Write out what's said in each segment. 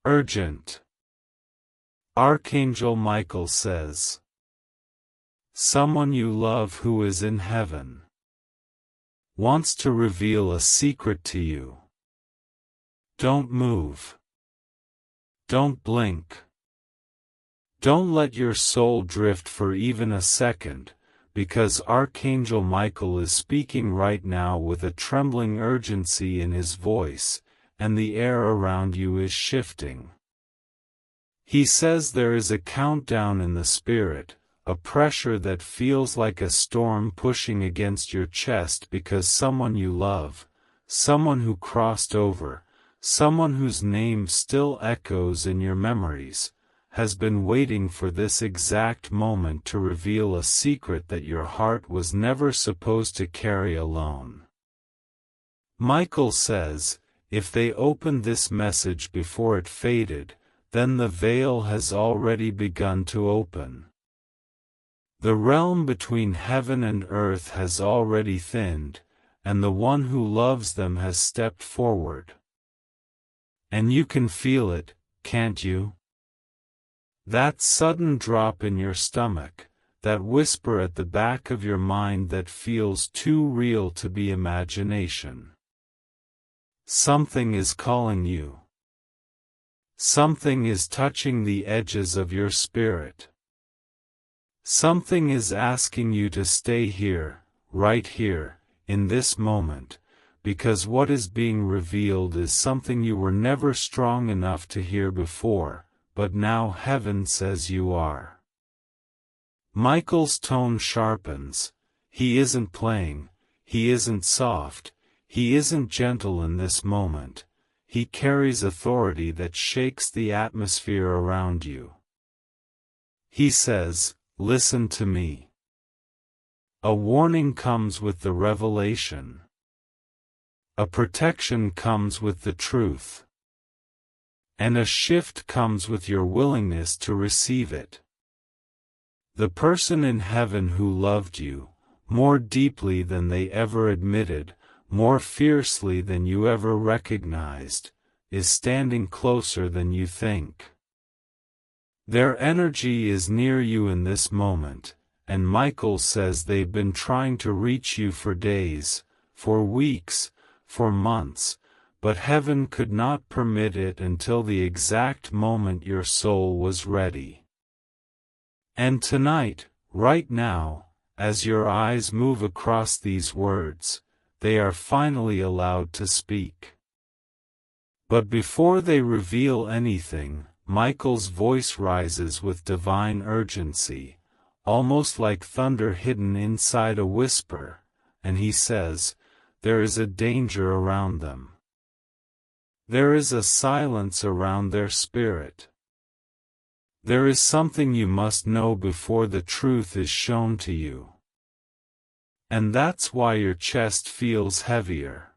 Urgent. Archangel Michael says, someone you love who is in heaven wants to reveal a secret to you. Don't move. Don't blink. Don't let your soul drift for even a second, because Archangel Michael is speaking right now with a trembling urgency in his voice, and the air around you is shifting. He says there is a countdown in the spirit, a pressure that feels like a storm pushing against your chest because someone you love, someone who crossed over, someone whose name still echoes in your memories, has been waiting for this exact moment to reveal a secret that your heart was never supposed to carry alone. Michael says, if they opened this message before it faded, then the veil has already begun to open. The realm between heaven and earth has already thinned, and the one who loves them has stepped forward. And you can feel it, can't you? That sudden drop in your stomach, that whisper at the back of your mind that feels too real to be imagination. Something is calling you. Something is touching the edges of your spirit. Something is asking you to stay here, right here, in this moment, because what is being revealed is something you were never strong enough to hear before, but now heaven says you are. Michael's tone sharpens. He isn't playing, he isn't soft, he isn't gentle in this moment. He carries authority that shakes the atmosphere around you. He says, listen to me. A warning comes with the revelation. A protection comes with the truth. And a shift comes with your willingness to receive it. The person in heaven who loved you, more deeply than they ever admitted, more fiercely than you ever recognized, is standing closer than you think. Their energy is near you in this moment, and Michael says they've been trying to reach you for days, for weeks, for months, but heaven could not permit it until the exact moment your soul was ready. And tonight, right now, as your eyes move across these words, they are finally allowed to speak. But before they reveal anything, Michael's voice rises with divine urgency, almost like thunder hidden inside a whisper, and he says, there is a danger around them. There is a silence around their spirit. There is something you must know before the truth is shown to you. And that's why your chest feels heavier.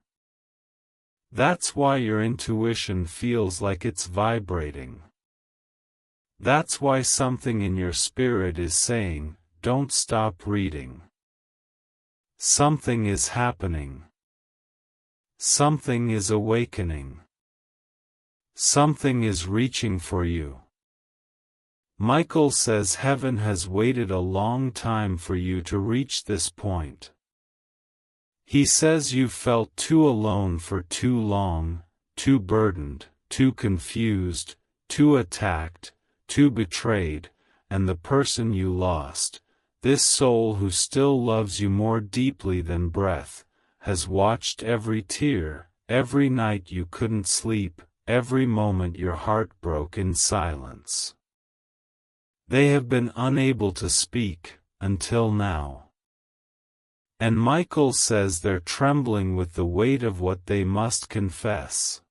That's why your intuition feels like it's vibrating. That's why something in your spirit is saying, don't stop reading. Something is happening. Something is awakening. Something is reaching for you. Michael says heaven has waited a long time for you to reach this point. He says you felt too alone for too long, too burdened, too confused, too attacked, too betrayed, and the person you lost, this soul who still loves you more deeply than breath, has watched every tear, every night you couldn't sleep, every moment your heart broke in silence. They have been unable to speak, until now. And Michael says they're trembling with the weight of what they must confess.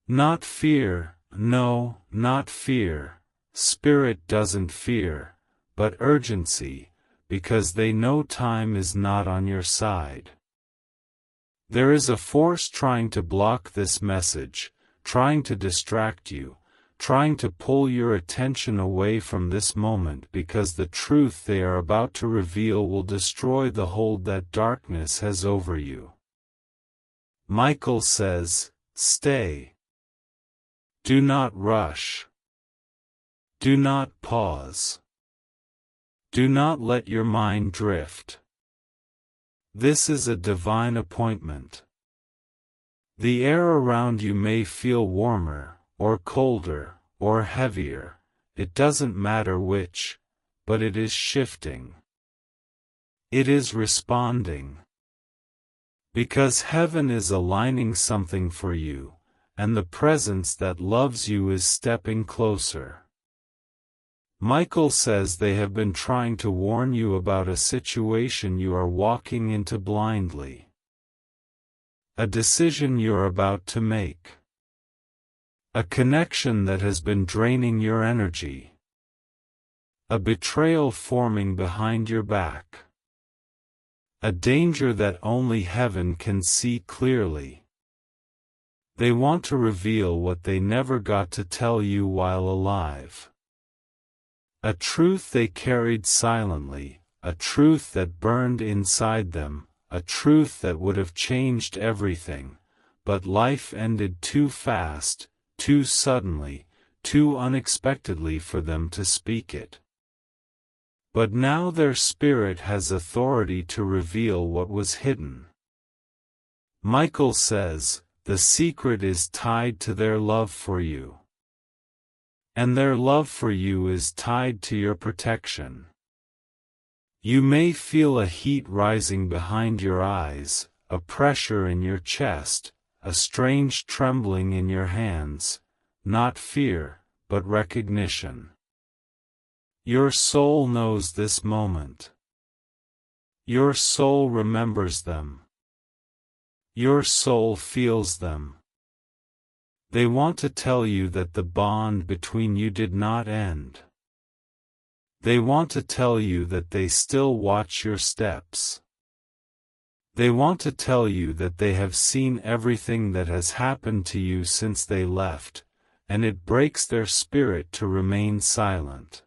Not fear, no, not fear, spirit doesn't fear, but urgency, because they know time is not on your side. There is a force trying to block this message, trying to distract you, trying to pull your attention away from this moment because the truth they are about to reveal will destroy the hold that darkness has over you. Michael says, stay. Do not rush. Do not pause. Do not let your mind drift. This is a divine appointment. The air around you may feel warmer, or colder, or heavier, it doesn't matter which, but it is shifting. It is responding. Because heaven is aligning something for you, and the presence that loves you is stepping closer. Michael says they have been trying to warn you about a situation you are walking into blindly. A decision you're about to make. A connection that has been draining your energy. A betrayal forming behind your back. A danger that only heaven can see clearly. They want to reveal what they never got to tell you while alive. A truth they carried silently, a truth that burned inside them, a truth that would have changed everything, but life ended too fast, too suddenly, too unexpectedly for them to speak it. But now their spirit has authority to reveal what was hidden. Michael says, the secret is tied to their love for you. And their love for you is tied to your protection. You may feel a heat rising behind your eyes, a pressure in your chest, a strange trembling in your hands, not fear, but recognition. Your soul knows this moment. Your soul remembers them. Your soul feels them. They want to tell you that the bond between you did not end. They want to tell you that they still watch your steps. They want to tell you that they have seen everything that has happened to you since they left, and it breaks their spirit to remain silent.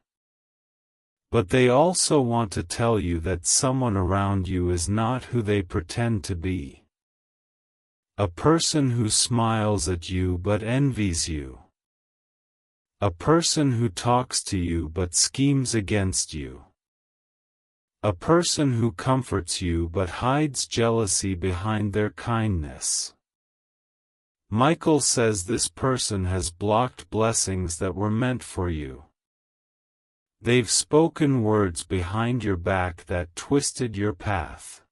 But they also want to tell you that someone around you is not who they pretend to be. A person who smiles at you but envies you. A person who talks to you but schemes against you. A person who comforts you but hides jealousy behind their kindness. Michael says this person has blocked blessings that were meant for you. They've spoken words behind your back that twisted your path.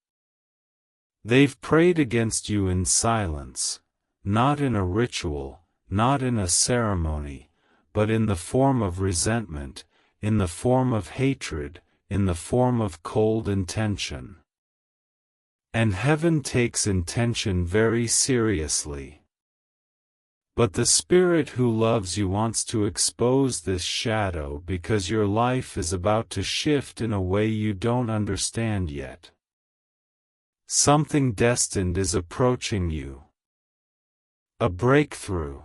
They've prayed against you in silence, not in a ritual, not in a ceremony, but in the form of resentment, in the form of hatred, in the form of cold intention. And heaven takes intention very seriously. But the Spirit who loves you wants to expose this shadow because your life is about to shift in a way you don't understand yet. Something destined is approaching you. A breakthrough.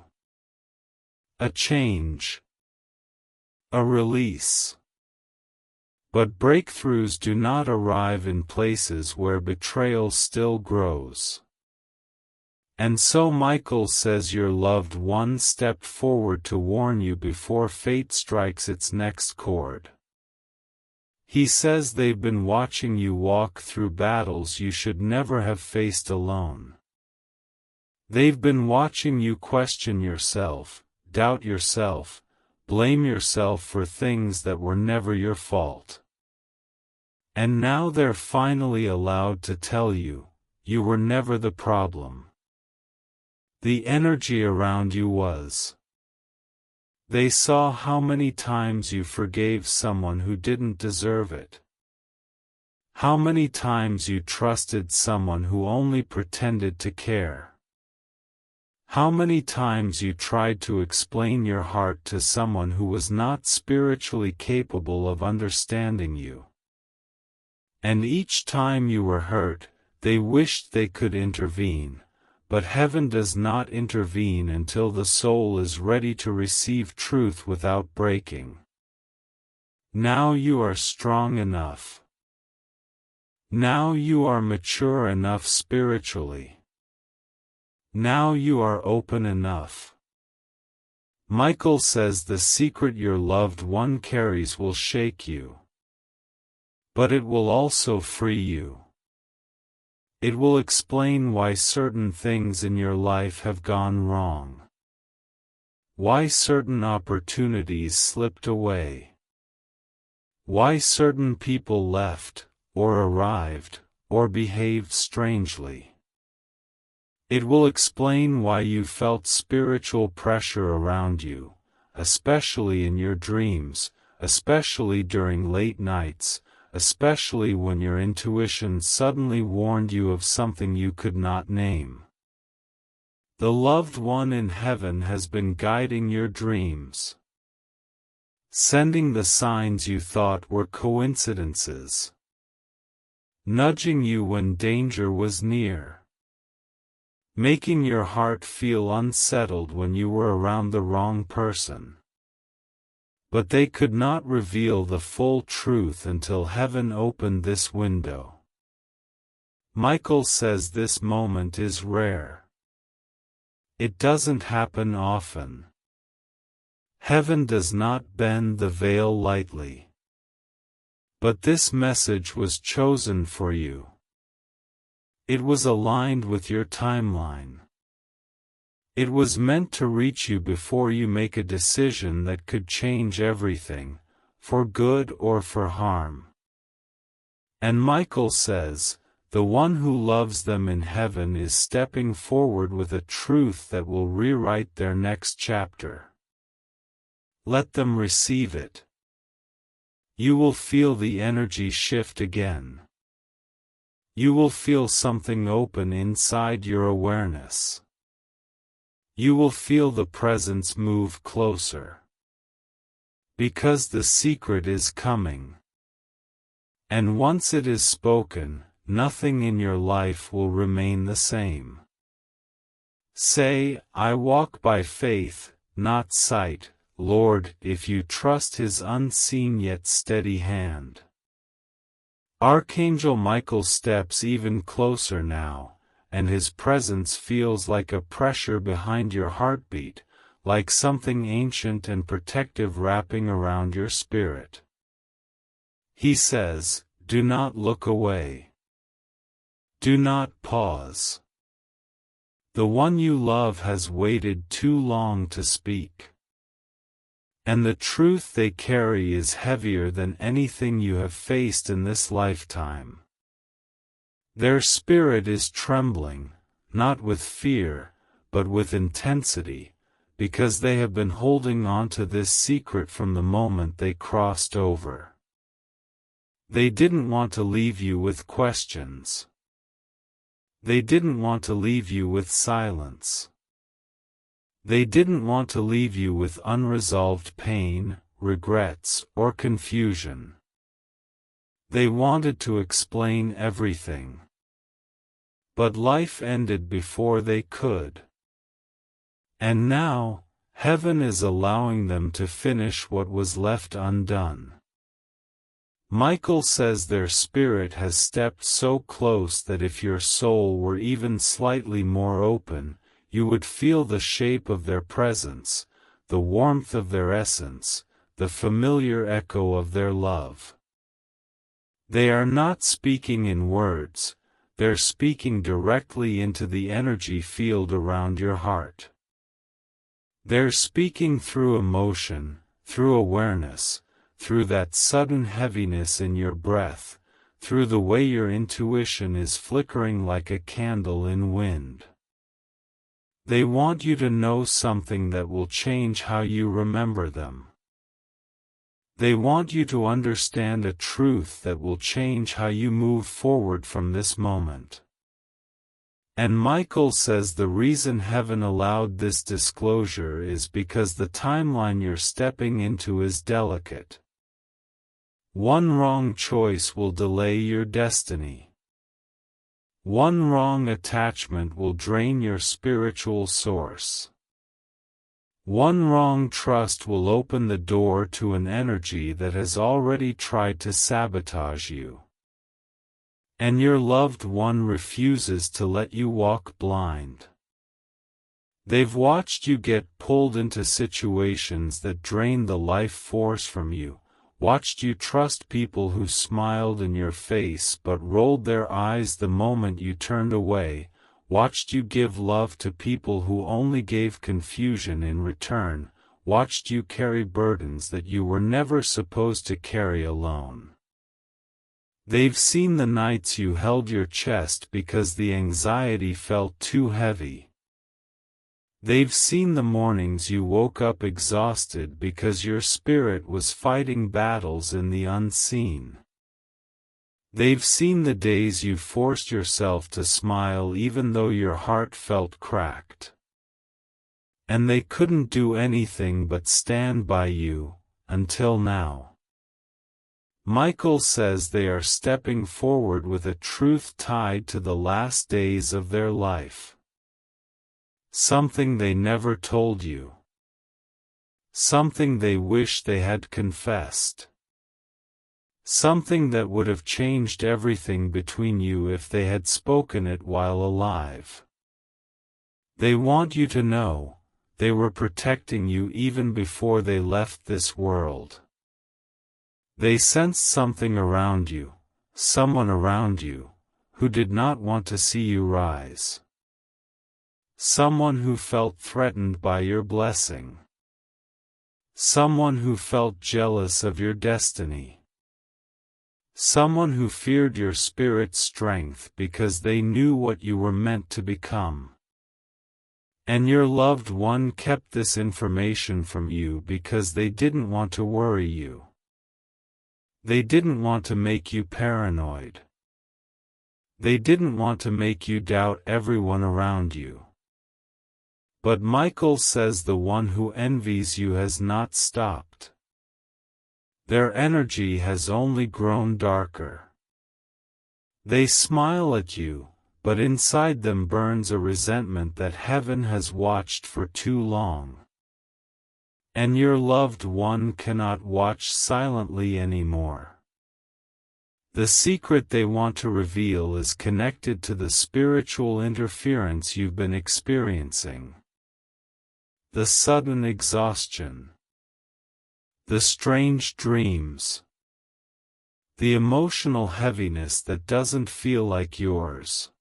A change. A release. But breakthroughs do not arrive in places where betrayal still grows. And so Michael says your loved one stepped forward to warn you before fate strikes its next chord. He says they've been watching you walk through battles you should never have faced alone. They've been watching you question yourself, doubt yourself, blame yourself for things that were never your fault. And now they're finally allowed to tell you, you were never the problem. The energy around you was. They saw how many times you forgave someone who didn't deserve it. How many times you trusted someone who only pretended to care. How many times you tried to explain your heart to someone who was not spiritually capable of understanding you. And each time you were hurt, they wished they could intervene. But heaven does not intervene until the soul is ready to receive truth without breaking. Now you are strong enough. Now you are mature enough spiritually. Now you are open enough. Michael says the secret your loved one carries will shake you. But it will also free you. It will explain why certain things in your life have gone wrong. Why certain opportunities slipped away. Why certain people left, or arrived, or behaved strangely. It will explain why you felt spiritual pressure around you, especially in your dreams, especially during late nights, especially when your intuition suddenly warned you of something you could not name. The loved one in heaven has been guiding your dreams, sending the signs you thought were coincidences, nudging you when danger was near, making your heart feel unsettled when you were around the wrong person. But they could not reveal the full truth until heaven opened this window. Michael says this moment is rare. It doesn't happen often. Heaven does not bend the veil lightly. But this message was chosen for you. It was aligned with your timeline. It was meant to reach you before you make a decision that could change everything, for good or for harm. And Michael says, the one who loves them in heaven is stepping forward with a truth that will rewrite their next chapter. Let them receive it. You will feel the energy shift again. You will feel something open inside your awareness. You will feel the presence move closer. Because the secret is coming. And once it is spoken, nothing in your life will remain the same. Say, I walk by faith, not sight, Lord, if you trust His unseen yet steady hand. Archangel Michael steps even closer now, and his presence feels like a pressure behind your heartbeat, like something ancient and protective wrapping around your spirit. He says, do not look away. Do not pause. The one you love has waited too long to speak. And the truth they carry is heavier than anything you have faced in this lifetime. Their spirit is trembling, not with fear, but with intensity, because they have been holding on to this secret from the moment they crossed over. They didn't want to leave you with questions. They didn't want to leave you with silence. They didn't want to leave you with unresolved pain, regrets, or confusion. They wanted to explain everything. But life ended before they could. And now, heaven is allowing them to finish what was left undone. Michael says their spirit has stepped so close that if your soul were even slightly more open, you would feel the shape of their presence, the warmth of their essence, the familiar echo of their love. They are not speaking in words, they're speaking directly into the energy field around your heart. They're speaking through emotion, through awareness, through that sudden heaviness in your breath, through the way your intuition is flickering like a candle in wind. They want you to know something that will change how you remember them. They want you to understand a truth that will change how you move forward from this moment. And Michael says the reason heaven allowed this disclosure is because the timeline you're stepping into is delicate. One wrong choice will delay your destiny. One wrong attachment will drain your spiritual source. One wrong trust will open the door to an energy that has already tried to sabotage you. And your loved one refuses to let you walk blind. They've watched you get pulled into situations that drain the life force from you, watched you trust people who smiled in your face but rolled their eyes the moment you turned away, watched you give love to people who only gave confusion in return, watched you carry burdens that you were never supposed to carry alone. They've seen the nights you held your chest because the anxiety felt too heavy. They've seen the mornings you woke up exhausted because your spirit was fighting battles in the unseen. They've seen the days you forced yourself to smile even though your heart felt cracked. And they couldn't do anything but stand by you, until now. Michael says they are stepping forward with a truth tied to the last days of their life. Something they never told you. Something they wish they had confessed. Something that would have changed everything between you if they had spoken it while alive. They want you to know, they were protecting you even before they left this world. They sensed something around you, someone around you, who did not want to see you rise. Someone who felt threatened by your blessing. Someone who felt jealous of your destiny. Someone who feared your spirit's strength because they knew what you were meant to become. And your loved one kept this information from you because they didn't want to worry you. They didn't want to make you paranoid. They didn't want to make you doubt everyone around you. But Michael says the one who envies you has not stopped. Their energy has only grown darker. They smile at you, but inside them burns a resentment that heaven has watched for too long. And your loved one cannot watch silently anymore. The secret they want to reveal is connected to the spiritual interference you've been experiencing. The sudden exhaustion. The strange dreams. The emotional heaviness that doesn't feel like yours.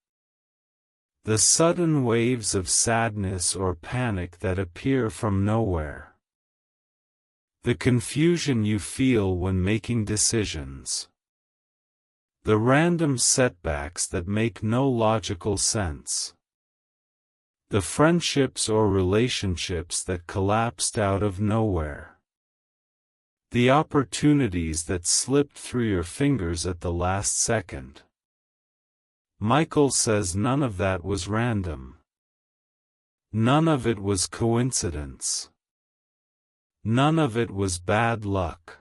The sudden waves of sadness or panic that appear from nowhere. The confusion you feel when making decisions. The random setbacks that make no logical sense. The friendships or relationships that collapsed out of nowhere. The opportunities that slipped through your fingers at the last second. Michael says none of that was random. None of it was coincidence. None of it was bad luck.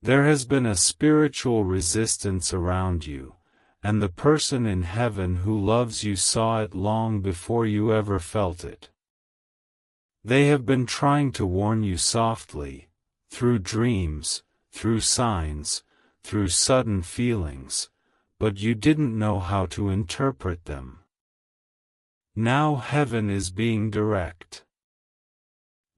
There has been a spiritual resistance around you, and the person in heaven who loves you saw it long before you ever felt it. They have been trying to warn you softly, through dreams, through signs, through sudden feelings, but you didn't know how to interpret them. Now heaven is being direct.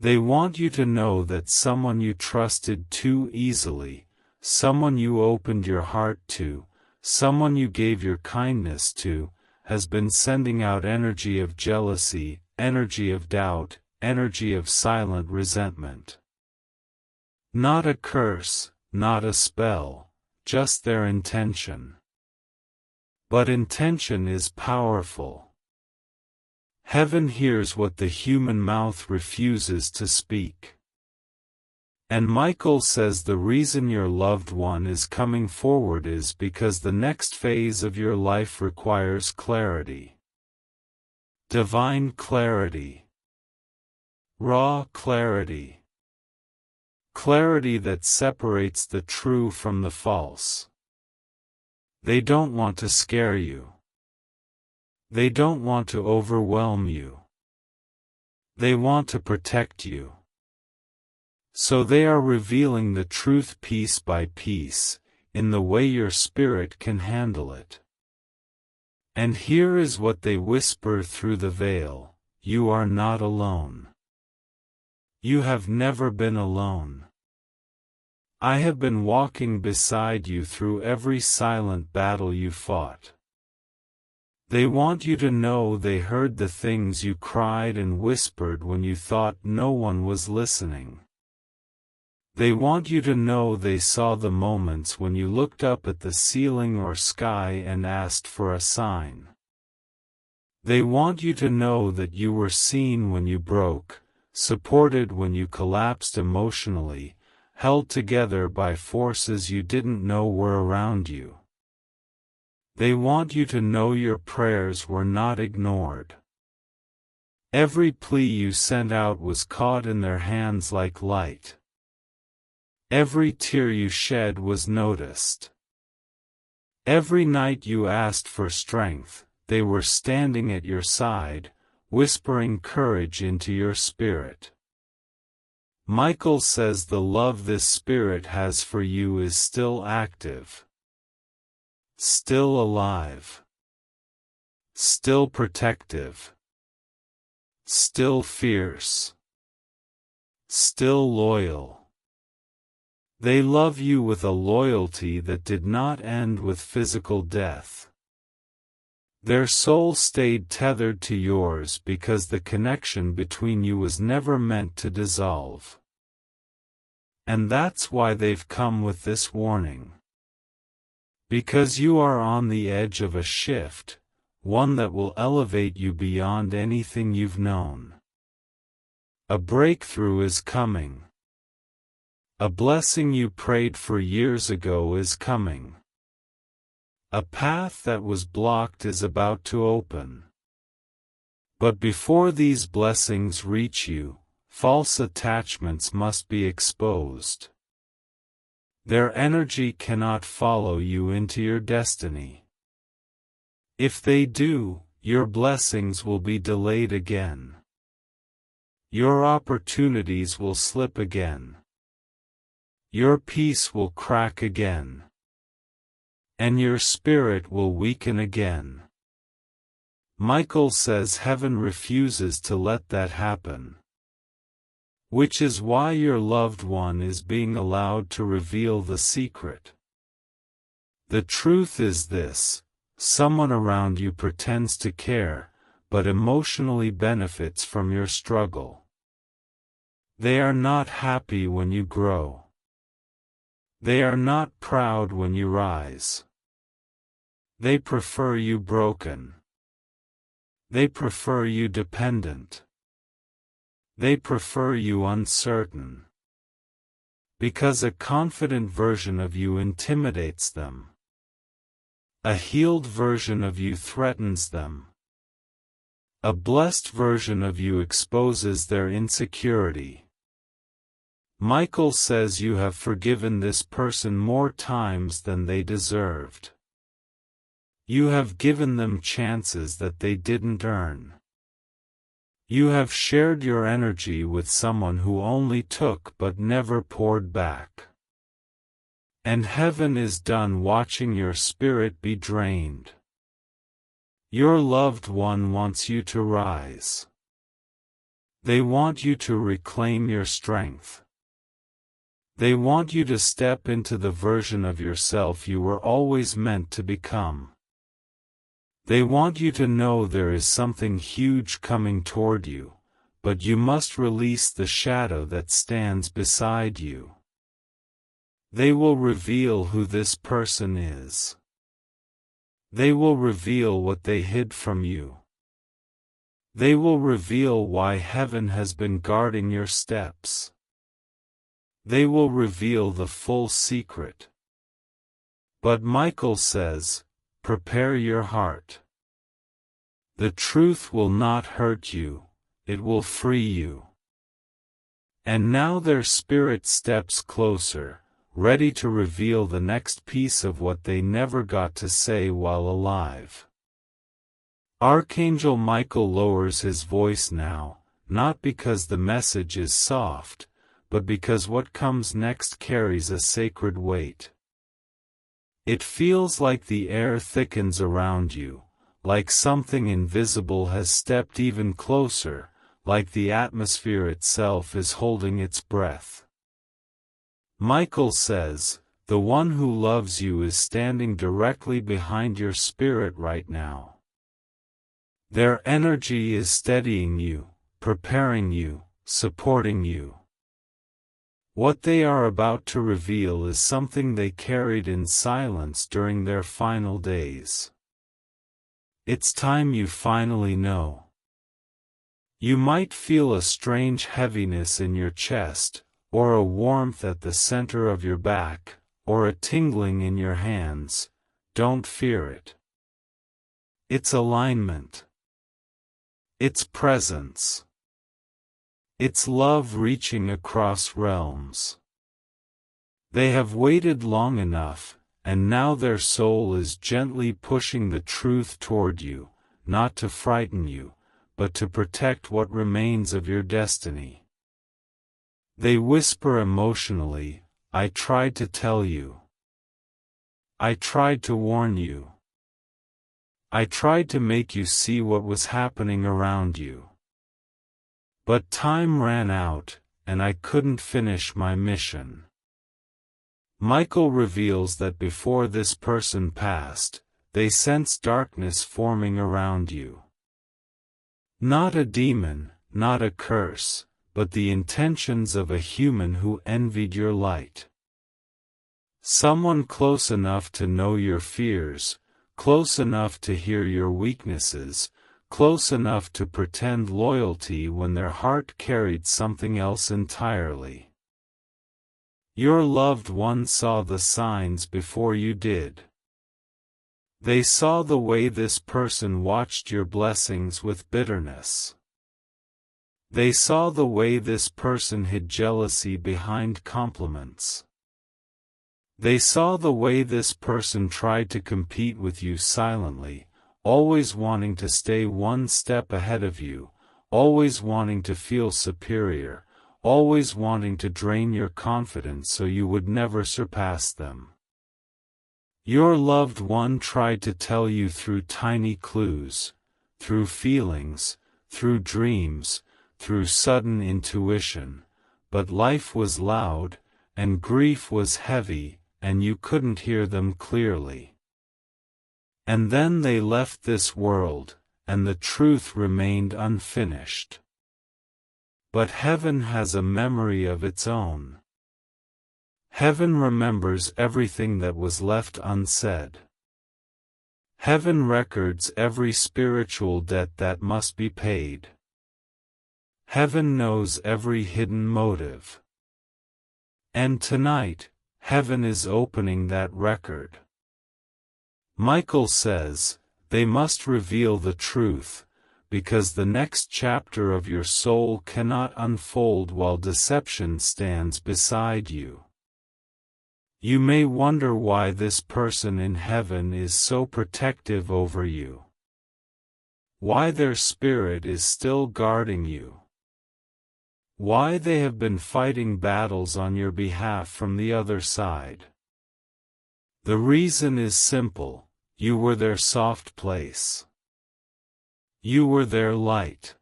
They want you to know that someone you trusted too easily, someone you opened your heart to, someone you gave your kindness to, has been sending out energy of jealousy, energy of doubt, energy of silent resentment. Not a curse, not a spell, just their intention. But intention is powerful. Heaven hears what the human mouth refuses to speak. And Michael says the reason your loved one is coming forward is because the next phase of your life requires clarity. Divine clarity. Raw clarity. Clarity that separates the true from the false. They don't want to scare you. They don't want to overwhelm you. They want to protect you. So they are revealing the truth piece by piece, in the way your spirit can handle it. And here is what they whisper through the veil: you are not alone. You have never been alone. I have been walking beside you through every silent battle you fought. They want you to know they heard the things you cried and whispered when you thought no one was listening. They want you to know they saw the moments when you looked up at the ceiling or sky and asked for a sign. They want you to know that you were seen when you broke, supported when you collapsed emotionally, held together by forces you didn't know were around you. They want you to know your prayers were not ignored. Every plea you sent out was caught in their hands like light. Every tear you shed was noticed. Every night you asked for strength, they were standing at your side, whispering courage into your spirit. Michael says the love this spirit has for you is still active, still alive, still protective, still fierce, still loyal. They love you with a loyalty that did not end with physical death. Their soul stayed tethered to yours because the connection between you was never meant to dissolve. And that's why they've come with this warning. Because you are on the edge of a shift, one that will elevate you beyond anything you've known. A breakthrough is coming. A blessing you prayed for years ago is coming. A path that was blocked is about to open. But before these blessings reach you, false attachments must be exposed. Their energy cannot follow you into your destiny. If they do, your blessings will be delayed again. Your opportunities will slip again. Your peace will crack again. And your spirit will weaken again. Michael says heaven refuses to let that happen. Which is why your loved one is being allowed to reveal the secret. The truth is this: someone around you pretends to care, but emotionally benefits from your struggle. They are not happy when you grow. They are not proud when you rise. They prefer you broken. They prefer you dependent. They prefer you uncertain. Because a confident version of you intimidates them. A healed version of you threatens them. A blessed version of you exposes their insecurity. Michael says you have forgiven this person more times than they deserved. You have given them chances that they didn't earn. You have shared your energy with someone who only took but never poured back. And heaven is done watching your spirit be drained. Your loved one wants you to rise. They want you to reclaim your strength. They want you to step into the version of yourself you were always meant to become. They want you to know there is something huge coming toward you, but you must release the shadow that stands beside you. They will reveal who this person is. They will reveal what they hid from you. They will reveal why heaven has been guarding your steps. They will reveal the full secret. But Michael says, prepare your heart. The truth will not hurt you, it will free you. And now their spirit steps closer, ready to reveal the next piece of what they never got to say while alive. Archangel Michael lowers his voice now, not because the message is soft, but because what comes next carries a sacred weight. It feels like the air thickens around you, like something invisible has stepped even closer, like the atmosphere itself is holding its breath. Michael says, the one who loves you is standing directly behind your spirit right now. Their energy is steadying you, preparing you, supporting you. What they are about to reveal is something they carried in silence during their final days. It's time you finally know. You might feel a strange heaviness in your chest, or a warmth at the center of your back, or a tingling in your hands. Don't fear it. It's alignment. It's presence. It's love reaching across realms. They have waited long enough, and now their soul is gently pushing the truth toward you, not to frighten you, but to protect what remains of your destiny. They whisper emotionally, I tried to tell you. I tried to warn you. I tried to make you see what was happening around you. But time ran out, and I couldn't finish my mission. Michael reveals that before this person passed, they sensed darkness forming around you. Not a demon, not a curse, but the intentions of a human who envied your light. Someone close enough to know your fears, close enough to hear your weaknesses, close enough to pretend loyalty when their heart carried something else entirely. Your loved one saw the signs before you did. They saw the way this person watched your blessings with bitterness. They saw the way this person hid jealousy behind compliments. They saw the way this person tried to compete with you silently, always wanting to stay one step ahead of you, always wanting to feel superior, always wanting to drain your confidence so you would never surpass them. Your loved one tried to tell you through tiny clues, through feelings, through dreams, through sudden intuition, but life was loud, and grief was heavy, and you couldn't hear them clearly. And then they left this world, and the truth remained unfinished. But heaven has a memory of its own. Heaven remembers everything that was left unsaid. Heaven records every spiritual debt that must be paid. Heaven knows every hidden motive. And tonight, heaven is opening that record. Michael says, they must reveal the truth, because the next chapter of your soul cannot unfold while deception stands beside you. You may wonder why this person in heaven is so protective over you. Why their spirit is still guarding you. Why they have been fighting battles on your behalf from the other side. The reason is simple. You were their soft place. You were their light.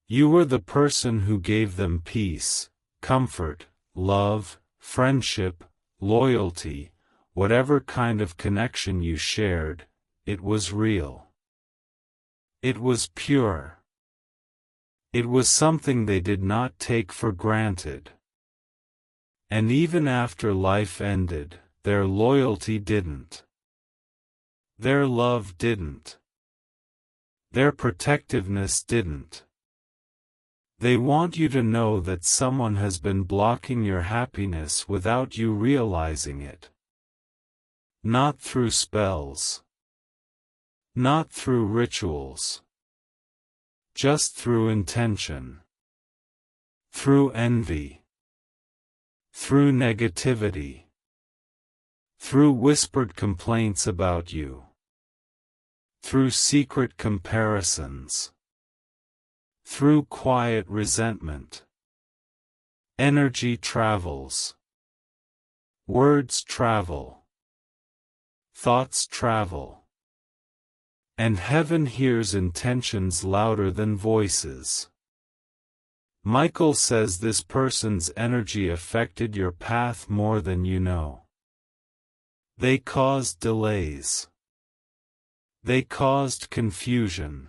You were the person who gave them peace, comfort, love, friendship, loyalty, whatever kind of connection you shared, it was real. It was pure. It was something they did not take for granted. And even after life ended, their loyalty didn't. Their love didn't. Their protectiveness didn't. They want you to know that someone has been blocking your happiness without you realizing it. Not through spells. Not through rituals. Just through intention. Through envy. Through negativity. Through whispered complaints about you. Through secret comparisons. Through quiet resentment. Energy travels. Words travel. Thoughts travel. And heaven hears intentions louder than voices. Michael says this person's energy affected your path more than you know. They caused delays. They caused confusion.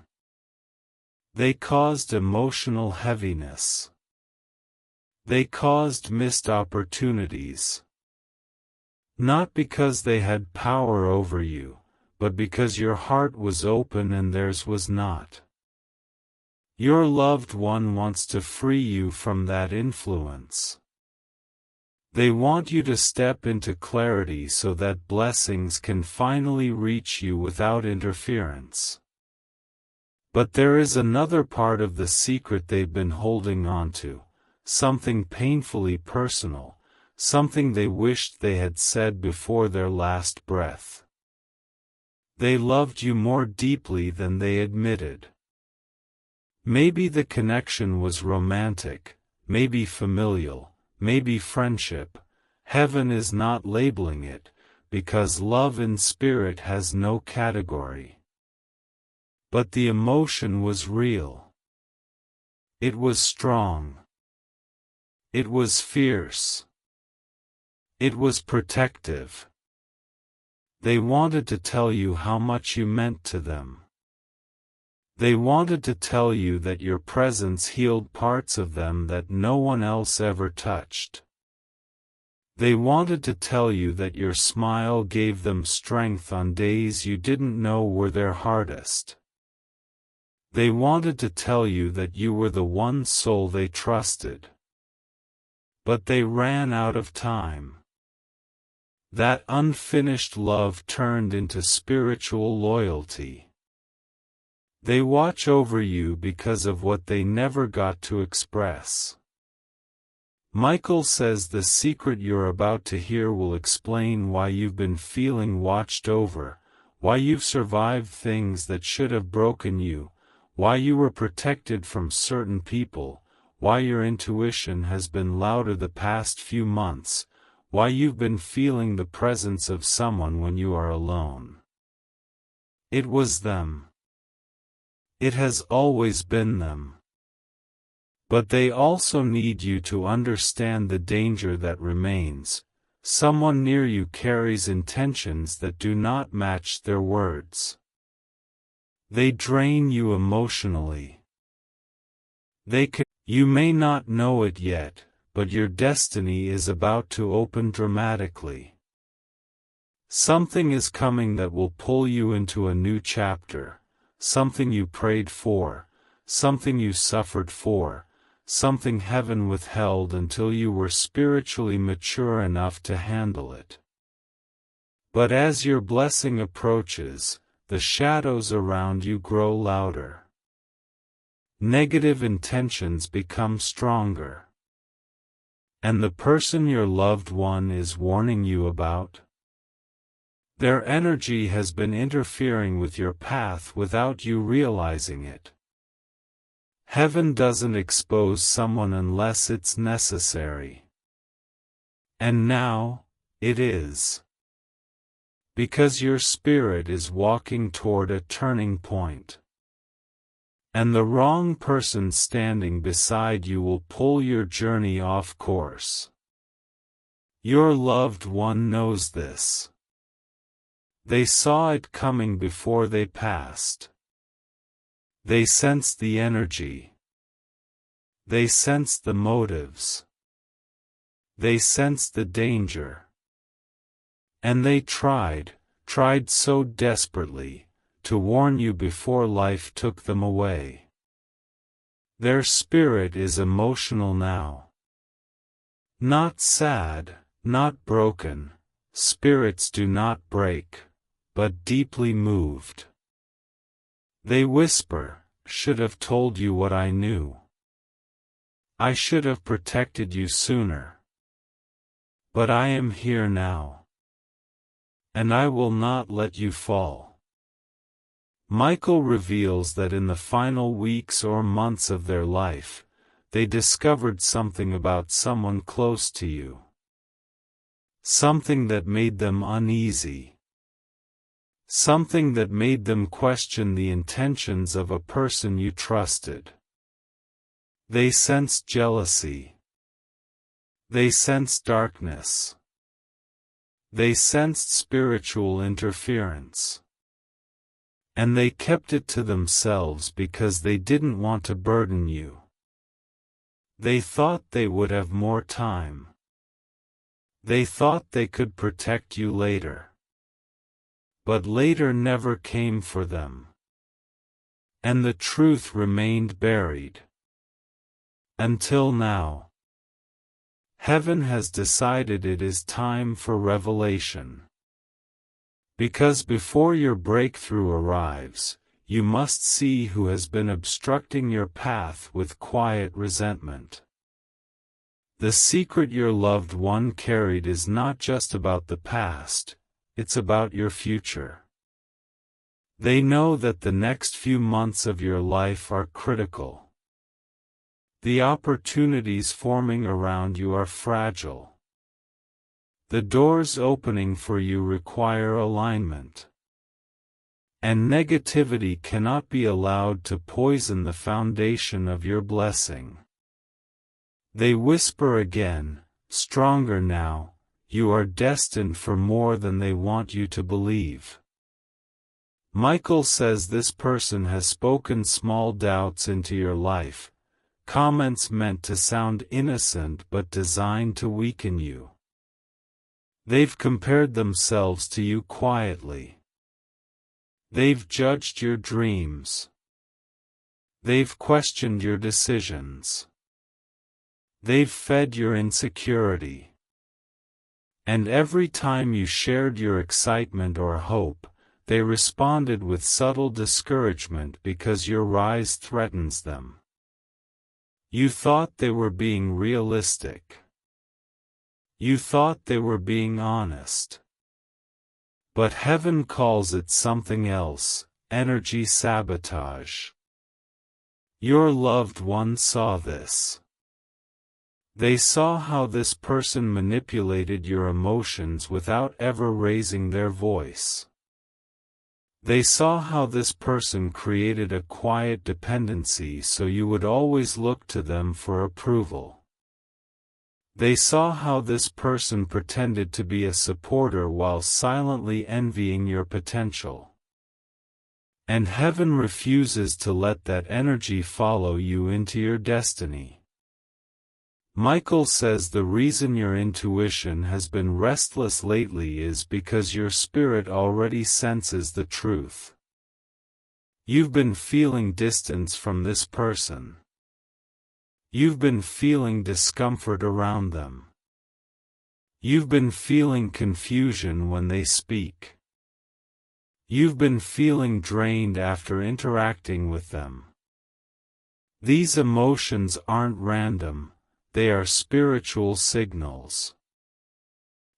They caused emotional heaviness. They caused missed opportunities. Not because they had power over you, but because your heart was open and theirs was not. Your loved one wants to free you from that influence. They want you to step into clarity so that blessings can finally reach you without interference. But there is another part of the secret they've been holding on to, something painfully personal, something they wished they had said before their last breath. They loved you more deeply than they admitted. Maybe the connection was romantic, maybe familial, maybe friendship. Heaven is not labeling it, because love in spirit has no category. But the emotion was real. It was strong. It was fierce. It was protective. They wanted to tell you how much you meant to them. They wanted to tell you that your presence healed parts of them that no one else ever touched. They wanted to tell you that your smile gave them strength on days you didn't know were their hardest. They wanted to tell you that you were the one soul they trusted. But they ran out of time. That unfinished love turned into spiritual loyalty. They watch over you because of what they never got to express. Michael says the secret you're about to hear will explain why you've been feeling watched over, why you've survived things that should have broken you, why you were protected from certain people, why your intuition has been louder the past few months, why you've been feeling the presence of someone when you are alone. It was them. It has always been them. But they also need you to understand the danger that remains. Someone near you carries intentions that do not match their words. They drain you emotionally. You may not know it yet, but your destiny is about to open dramatically. Something is coming that will pull you into a new chapter. Something you prayed for, something you suffered for, something heaven withheld until you were spiritually mature enough to handle it. But as your blessing approaches, the shadows around you grow louder. Negative intentions become stronger. And the person your loved one is warning you about? Their energy has been interfering with your path without you realizing it. Heaven doesn't expose someone unless it's necessary. And now, it is. Because your spirit is walking toward a turning point. And the wrong person standing beside you will pull your journey off course. Your loved one knows this. They saw it coming before they passed. They sensed the energy. They sensed the motives. They sensed the danger. And they tried so desperately, to warn you before life took them away. Their spirit is emotional now. Not sad, not broken. Spirits do not break, but deeply moved. They whisper, "Should have told you what I knew. I should have protected you sooner. But I am here now. And I will not let you fall." Michael reveals that in the final weeks or months of their life, they discovered something about someone close to you. Something that made them uneasy. something that made them question the intentions of a person you trusted. They sensed jealousy. They sensed darkness. They sensed spiritual interference. And they kept it to themselves because they didn't want to burden you. They thought they would have more time. They thought they could protect you later. But later never came for them. And the truth remained buried. Until now. Heaven has decided it is time for revelation. Because before your breakthrough arrives, you must see who has been obstructing your path with quiet resentment. The secret your loved one carried is not just about the past, it's about your future. They know that the next few months of your life are critical. The opportunities forming around you are fragile. The doors opening for you require alignment. And negativity cannot be allowed to poison the foundation of your blessing. They whisper again, stronger now, you are destined for more than they want you to believe. Michael says this person has spoken small doubts into your life, comments meant to sound innocent but designed to weaken you. They've compared themselves to you quietly. They've judged your dreams. They've questioned your decisions. They've fed your insecurity. And every time you shared your excitement or hope, they responded with subtle discouragement because your rise threatens them. You thought they were being realistic. You thought they were being honest. But heaven calls it something else, energy sabotage. Your loved one saw this. They saw how this person manipulated your emotions without ever raising their voice. They saw how this person created a quiet dependency so you would always look to them for approval. They saw how this person pretended to be a supporter while silently envying your potential. And heaven refuses to let that energy follow you into your destiny. Michael says the reason your intuition has been restless lately is because your spirit already senses the truth. You've been feeling distance from this person. You've been feeling discomfort around them. You've been feeling confusion when they speak. You've been feeling drained after interacting with them. These emotions aren't random, they are spiritual signals.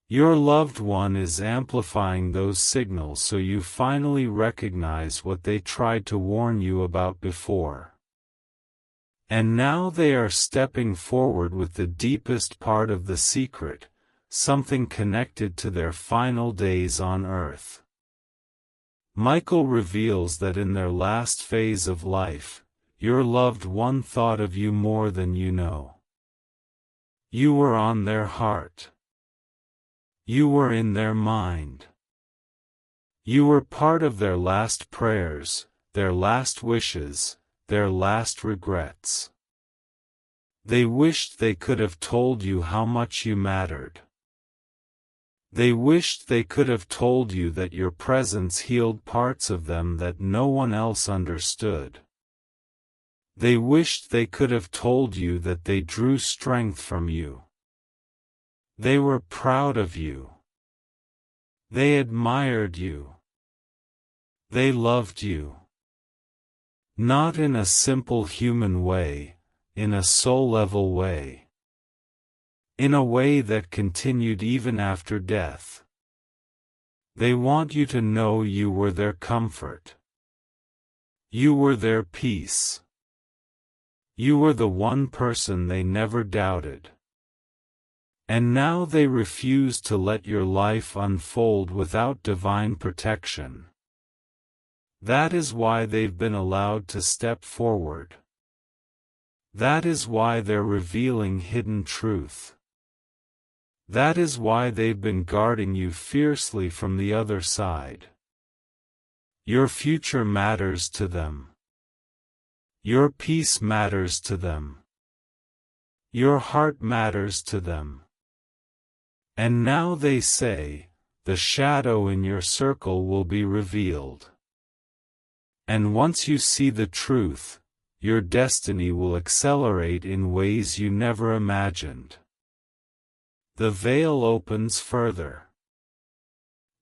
Your loved one is amplifying those signals so you finally recognize what they tried to warn you about before. And now they are stepping forward with the deepest part of the secret, something connected to their final days on earth. Michael reveals that in their last phase of life, your loved one thought of you more than you know. You were on their heart. You were in their mind. You were part of their last prayers, their last wishes, their last regrets. They wished they could have told you how much you mattered. They wished they could have told you that your presence healed parts of them that no one else understood. They wished they could have told you that they drew strength from you. They were proud of you. They admired you. They loved you. Not in a simple human way, in a soul-level way. In a way that continued even after death. They want you to know you were their comfort. You were their peace. You were the one person they never doubted. And now they refuse to let your life unfold without divine protection. That is why they've been allowed to step forward. That is why they're revealing hidden truth. That is why they've been guarding you fiercely from the other side. Your future matters to them. Your peace matters to them. Your heart matters to them. And now they say, the shadow in your circle will be revealed. And once you see the truth, your destiny will accelerate in ways you never imagined. The veil opens further.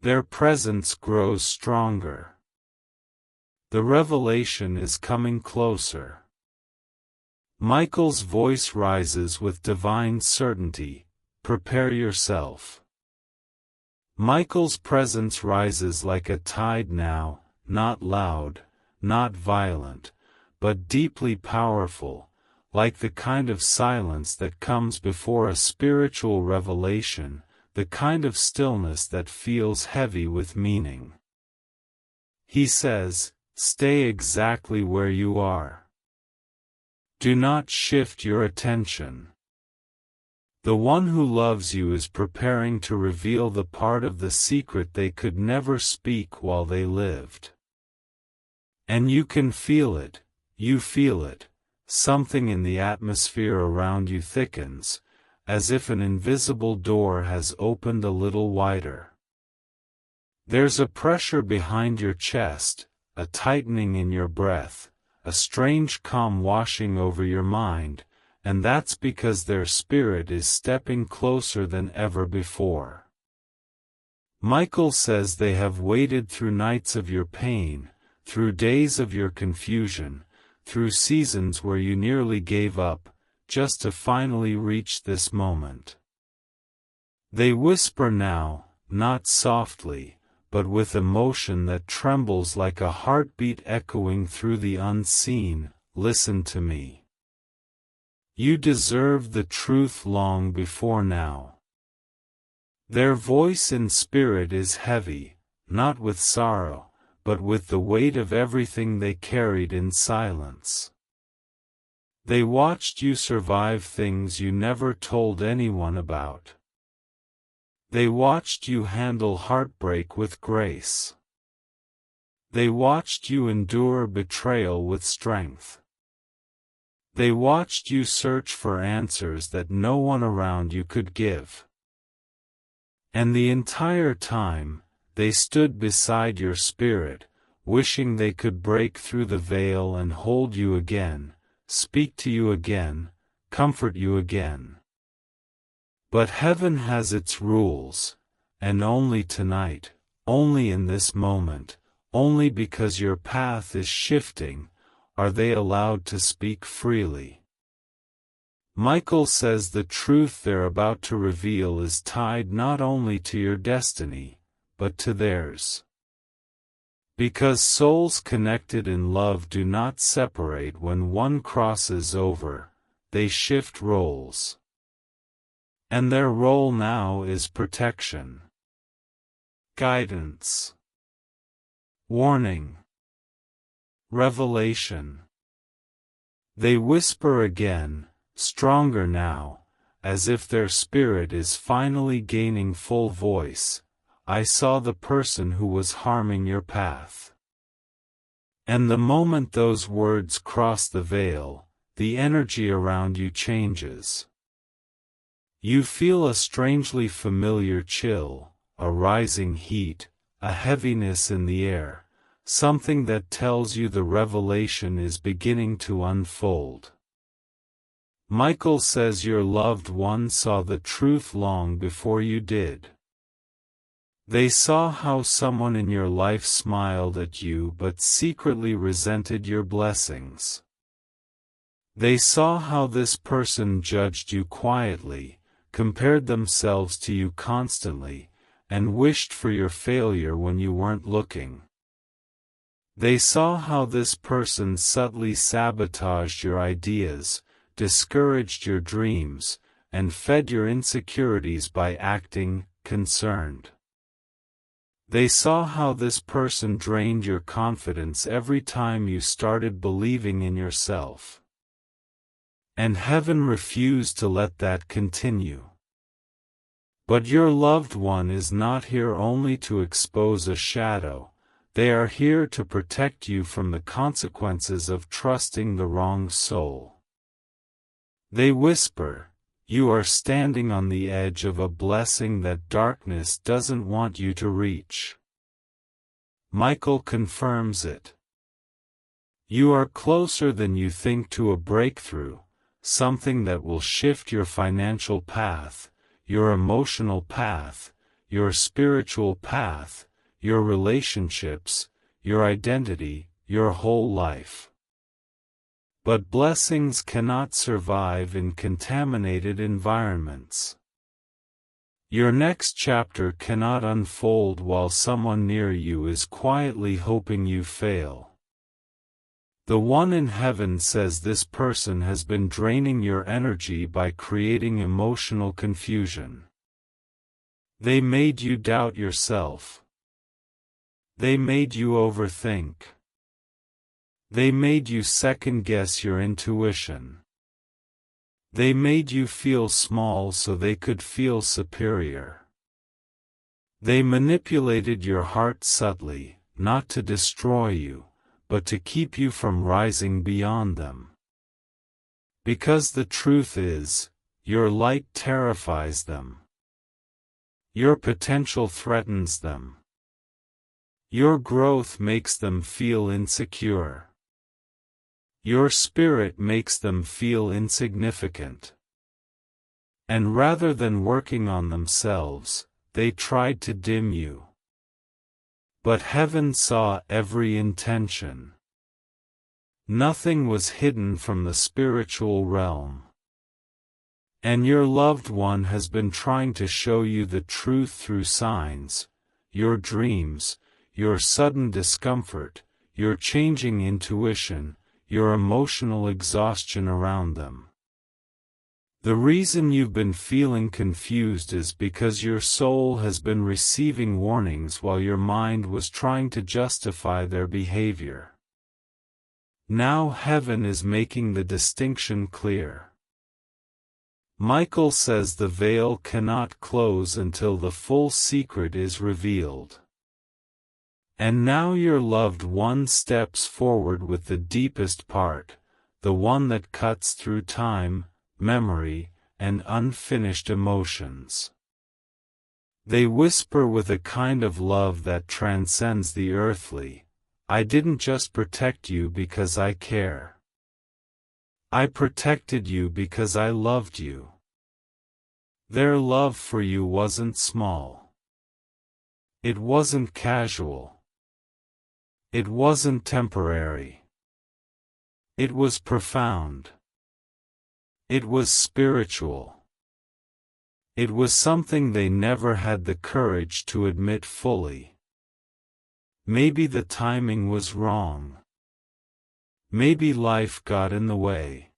Their presence grows stronger. The revelation is coming closer. Michael's voice rises with divine certainty. Prepare yourself. Michael's presence rises like a tide now, not loud, not violent, but deeply powerful, like the kind of silence that comes before a spiritual revelation, the kind of stillness that feels heavy with meaning. He says, stay exactly where you are. Do not shift your attention. The one who loves you is preparing to reveal the part of the secret they could never speak while they lived. And you can feel it, you feel it, something in the atmosphere around you thickens, as if an invisible door has opened a little wider. There's a pressure behind your chest, a tightening in your breath, a strange calm washing over your mind, and that's because their spirit is stepping closer than ever before. Michael says they have waited through nights of your pain, through days of your confusion, through seasons where you nearly gave up, just to finally reach this moment. They whisper now, not softly, but with emotion that trembles like a heartbeat echoing through the unseen, listen to me. You deserve the truth long before now. Their voice in spirit is heavy, not with sorrow, but with the weight of everything they carried in silence. They watched you survive things you never told anyone about. They watched you handle heartbreak with grace. They watched you endure betrayal with strength. They watched you search for answers that no one around you could give. And the entire time, they stood beside your spirit, wishing they could break through the veil and hold you again, speak to you again, comfort you again. But heaven has its rules, and only tonight, only in this moment, only because your path is shifting, are they allowed to speak freely. Michael says the truth they're about to reveal is tied not only to your destiny, but to theirs. Because souls connected in love do not separate when one crosses over, they shift roles. And their role now is protection, guidance, warning, revelation. They whisper again, stronger now, as if their spirit is finally gaining full voice. I saw the person who was harming your path. And the moment those words cross the veil, the energy around you changes. You feel a strangely familiar chill, a rising heat, a heaviness in the air, something that tells you the revelation is beginning to unfold. Michael says your loved one saw the truth long before you did. They saw how someone in your life smiled at you but secretly resented your blessings. They saw how this person judged you quietly, compared themselves to you constantly, and wished for your failure when you weren't looking. They saw how this person subtly sabotaged your ideas, discouraged your dreams, and fed your insecurities by acting concerned. They saw how this person drained your confidence every time you started believing in yourself. And heaven refused to let that continue. But your loved one is not here only to expose a shadow, they are here to protect you from the consequences of trusting the wrong soul. They whisper, "You are standing on the edge of a blessing that darkness doesn't want you to reach." Michael confirms it. You are closer than you think to a breakthrough, something that will shift your financial path, your emotional path, your spiritual path, your relationships, your identity, your whole life. But blessings cannot survive in contaminated environments. Your next chapter cannot unfold while someone near you is quietly hoping you fail. The one in heaven says this person has been draining your energy by creating emotional confusion. They made you doubt yourself. They made you overthink. They made you second-guess your intuition. They made you feel small so they could feel superior. They manipulated your heart subtly, not to destroy you, but to keep you from rising beyond them. Because the truth is, your light terrifies them. Your potential threatens them. Your growth makes them feel insecure. Your spirit makes them feel insignificant. And rather than working on themselves, they tried to dim you. But heaven saw every intention. Nothing was hidden from the spiritual realm. And your loved one has been trying to show you the truth through signs, your dreams, your sudden discomfort, your changing intuition, your emotional exhaustion around them. The reason you've been feeling confused is because your soul has been receiving warnings while your mind was trying to justify their behavior. Now heaven is making the distinction clear. Michael says the veil cannot close until the full secret is revealed. And now your loved one steps forward with the deepest part, the one that cuts through time, memory, and unfinished emotions. They whisper with a kind of love that transcends the earthly, "I didn't just protect you because I care. I protected you because I loved you." Their love for you wasn't small. It wasn't casual. It wasn't temporary. It was profound. It was spiritual. It was something they never had the courage to admit fully. Maybe the timing was wrong. Maybe life got in the way.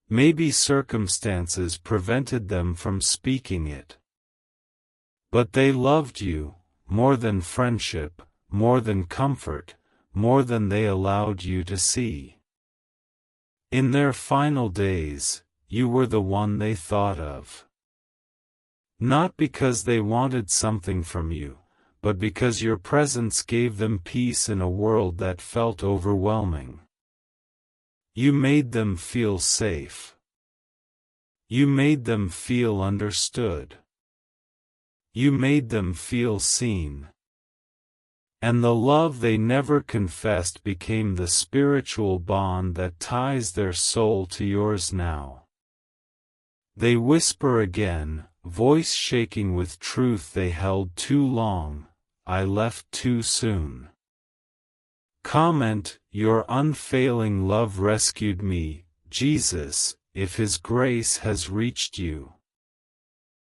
Maybe circumstances prevented them from speaking it. But they loved you, more than friendship, more than comfort, more than they allowed you to see. In their final days, you were the one they thought of. Not because they wanted something from you, but because your presence gave them peace in a world that felt overwhelming. You made them feel safe. You made them feel understood. You made them feel seen. And the love they never confessed became the spiritual bond that ties their soul to yours now. They whisper again, voice shaking with truth they held too long, "I left too soon." Comment, "Your unfailing love rescued me, Jesus, if His grace has reached you."